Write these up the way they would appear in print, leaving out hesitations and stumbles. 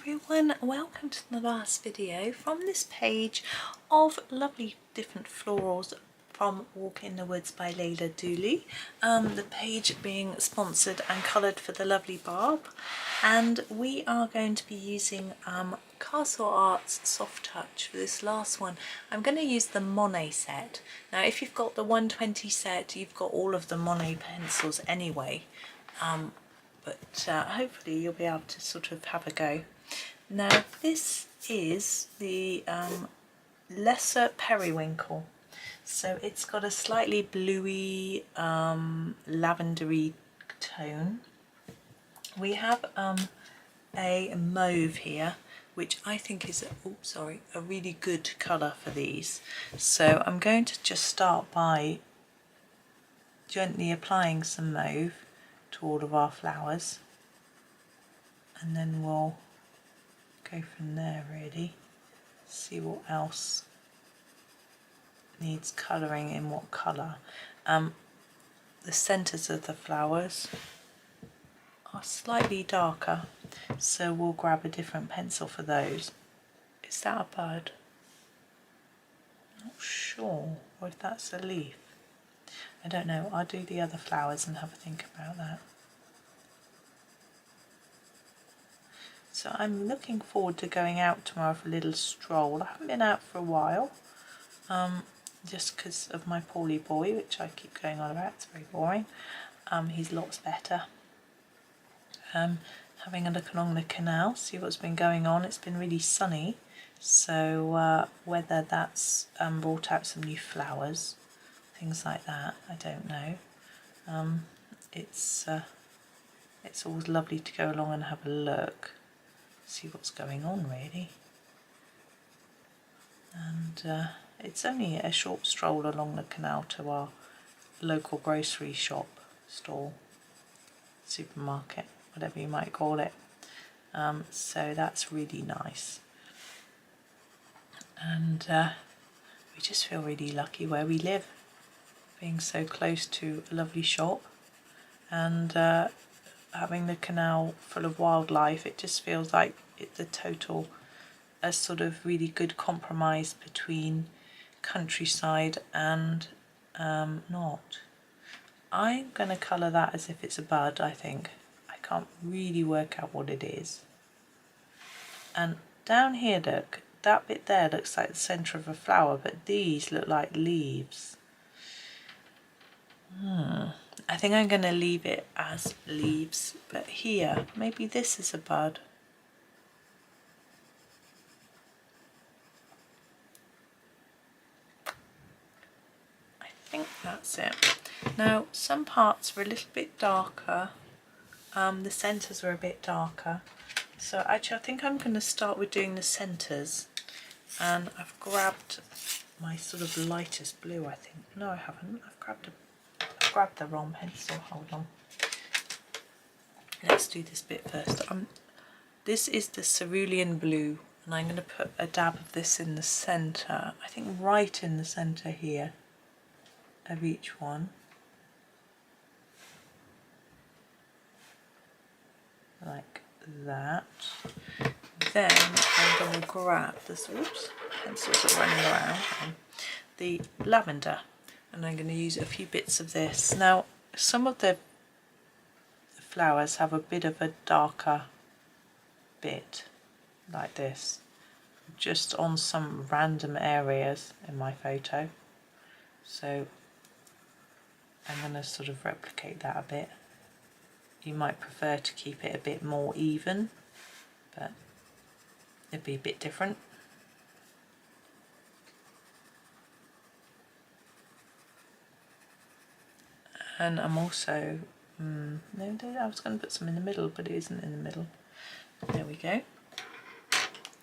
everyone, welcome to the last video from this page of lovely different florals from Walk in the Woods by Leila Duly. The page being sponsored and coloured for the lovely Barb, and we are going to be using Castle Arts Soft Touch for this last one. I'm going to use the Monet set. Now if you've got the 120 set, you've got all of the Monet pencils anyway, but hopefully you'll be able to sort of have a go. Now this is the lesser Periwinkle, so it's got a slightly bluey lavendery tone. We have a mauve here, which I think is a really good colour for these. So I'm going to just start by gently applying some mauve to all of our flowers, and then we'll go from there really, see what else needs colouring in what colour. The centres of the flowers are slightly darker, so we'll grab a different pencil for those. Is that a bud? Not sure, or if that's a leaf. I don't know. I'll do the other flowers and have a think about that. So I'm looking forward to going out tomorrow for a little stroll. I haven't been out for a while, just because of my poorly boy, which I keep going on about. It's very boring. He's lots better. Having a look along the canal, see what's been going on. It's been really sunny, so whether that's brought out some new flowers, things like that, I don't know. It's always lovely to go along and have a look, see what's going on really. And it's only a short stroll along the canal to our local grocery shop, store, supermarket, whatever you might call it. So that's really nice, and we just feel really lucky where we live, being so close to a lovely shop, and having the canal full of wildlife. It just feels like the total a sort of really good compromise between countryside and not. I'm going to colour that as if it's a bud, I think. I can't really work out what it is. And down here, look, that bit there looks like the centre of a flower, but these look like leaves. I think I'm going to leave it as leaves, but here, maybe this is a bud. I think that's it. Now, some parts are a little bit darker. The centres are a bit darker. So actually, I think I'm going to start with doing the centres. And I've grabbed my sort of lightest blue, I think. No, I haven't. I've grabbed the wrong pencil. Hold on. Let's do this bit first. This is the cerulean blue, and I'm going to put a dab of this in the centre. I think right in the centre here of each one. Like that. Then I'm going to grab this, oops, pencils are running around, the lavender, and I'm going to use a few bits of this. Now some of the flowers have a bit of a darker bit like this, just on some random areas in my photo, so I'm going to sort of replicate that a bit. You might prefer to keep it a bit more even, but it'd be a bit different. And I'm also, no, I was going to put some in the middle, but it isn't in the middle. There we go.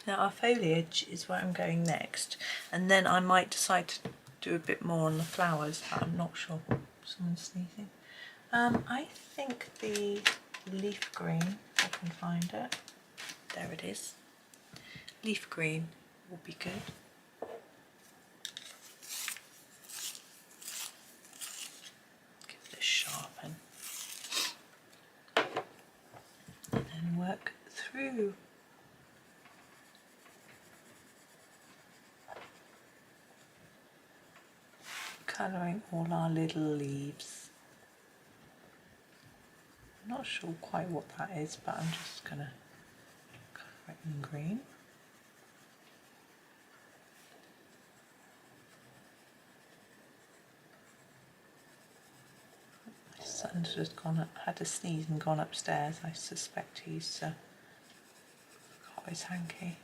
Now our foliage is where I'm going next, and then I might decide to do a bit more on the flowers, but I'm not sure. Someone's sneezing. I think the leaf green, if I can find it, there it is. Leaf green will be good. Give it a sharpen. And then work through colouring all our little leaves. I'm not sure quite what that is, but I'm just going to cover it in green. My son's just had a sneeze and gone upstairs. I suspect he's got his hanky.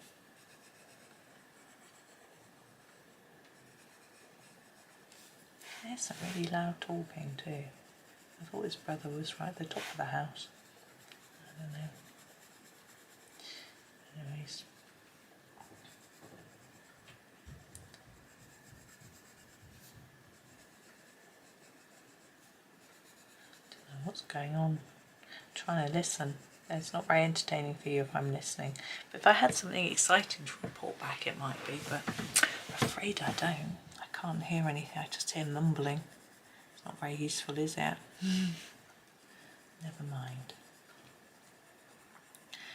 There's some really loud talking too. I thought his brother was right at the top of the house. I don't know. Anyways. Don't know what's going on. I'm trying to listen. It's not very entertaining for you if I'm listening. But if I had something exciting to report back, it might be. But I'm afraid I don't. I can't hear anything. I just hear mumbling. It's not very useful, is it? Never mind.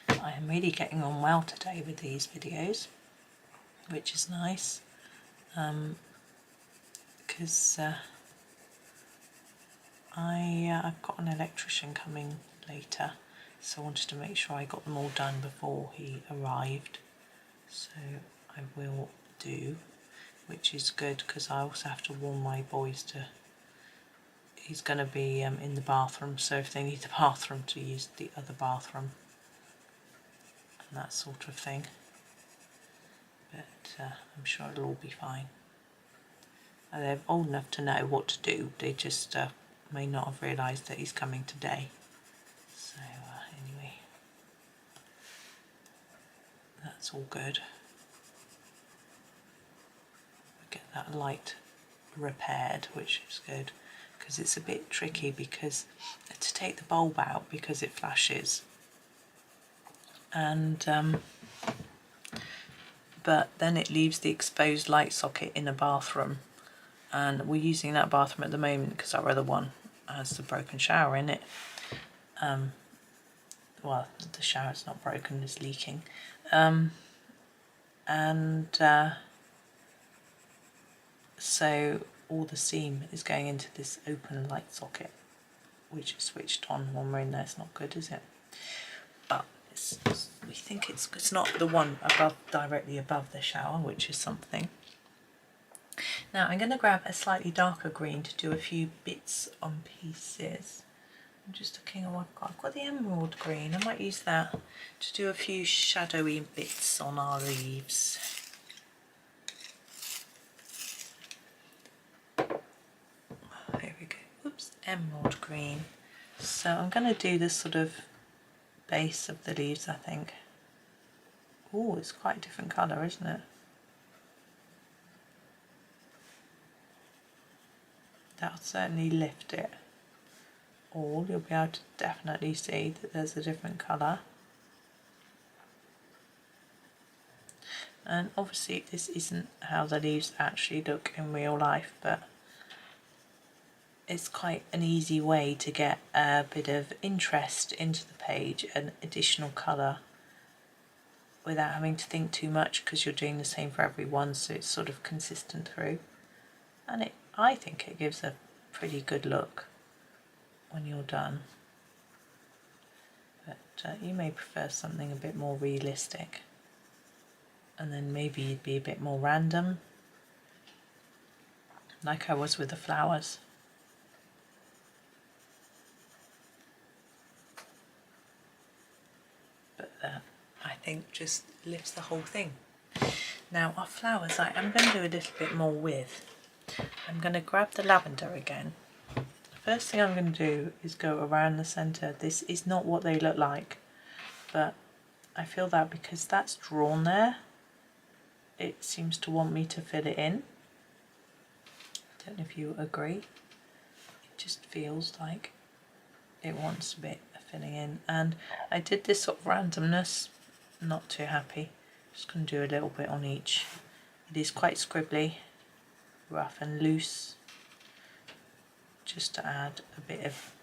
I am really getting on well today with these videos, which is nice, because I've got an electrician coming later, so I wanted to make sure I got them all done before he arrived, so I will do, which is good because I also have to warn my boys to, he's going to be in the bathroom, so if they need the bathroom, to use the other bathroom and that sort of thing, but I'm sure it'll all be fine. And they're old enough to know what to do, they just may not have realised that he's coming today. So anyway, that's all good. We get that light repaired, which is good, because it's a bit tricky because to take the bulb out because it flashes, and but then it leaves the exposed light socket in a bathroom, and we're using that bathroom at the moment because our other one has the broken shower in it. Well, the shower's not broken, it's leaking, so all the steam is going into this open light socket, which is switched on when we're in there. It's not good, is it? But we think it's not the one directly above the shower, which is something. Now I'm going to grab a slightly darker green to do a few bits on pieces. I'm just looking at what I've got. I've got the emerald green. I might use that to do a few shadowy bits on our leaves. Here we go. Oops, emerald green. So I'm going to do this sort of base of the leaves, I think. Oh, it's quite a different colour, isn't it? That'll certainly lift it all. You'll be able to definitely see that there's a different colour. And obviously this isn't how the leaves actually look in real life, but it's quite an easy way to get a bit of interest into the page and additional colour without having to think too much, because you're doing the same for everyone, so it's sort of consistent through. And I think it gives a pretty good look when you're done. But you may prefer something a bit more realistic, and then maybe you'd be a bit more random, like I was with the flowers. But that, I think, just lifts the whole thing. Now our flowers, I am going to do a little bit more with. I'm going to grab the lavender again. The first thing I'm going to do is go around the centre. This is not what they look like, but I feel that because that's drawn there, it seems to want me to fill it in. I don't know if you agree. It just feels like it wants a bit of filling in, and I did this sort of randomness, not too happy. Just going to do a little bit on each. It is quite scribbly, rough and loose, just to add a bit of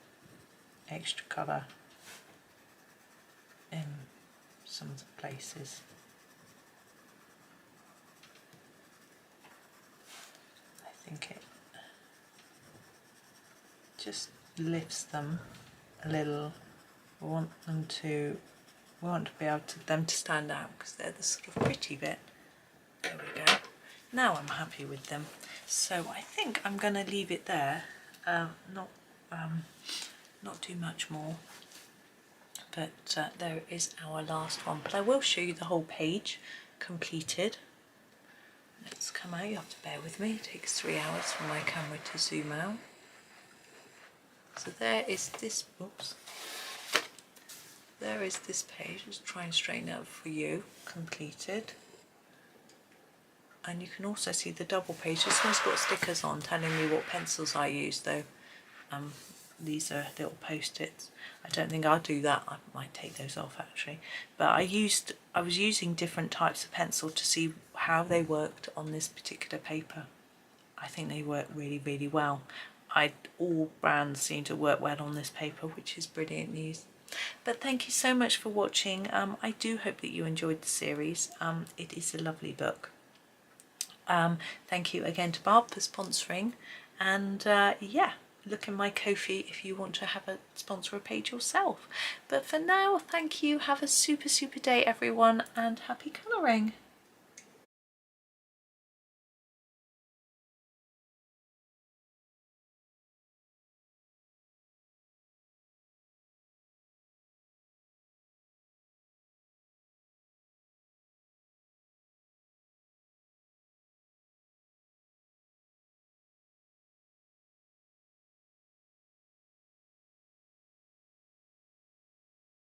extra colour in some of the places. I think it just lifts them a little. We want to be able to them to stand out because they're the sort of pretty bit. There we go. Now I'm happy with them. So I think I'm going to leave it there. Not too much more. But there is our last one. But I will show you the whole page completed. Let's come out. You have to bear with me. It takes 3 hours for my camera to zoom out. So there is this. Oops. There is this page. Let's try and straighten it up for you. Completed. And you can also see the double page. This one's got stickers on telling me what pencils I use, though. These are little post-its. I don't think I'll do that. I might take those off actually. But I was using different types of pencil to see how they worked on this particular paper. I think they work really, really well. All brands seem to work well on this paper, which is brilliant news. But thank you so much for watching. I do hope that you enjoyed the series. It is a lovely book. Thank you again to Barb for sponsoring, and yeah, look in my Ko-fi if you want to have a sponsor a page yourself. But for now, thank you, have a super day everyone, and happy colouring.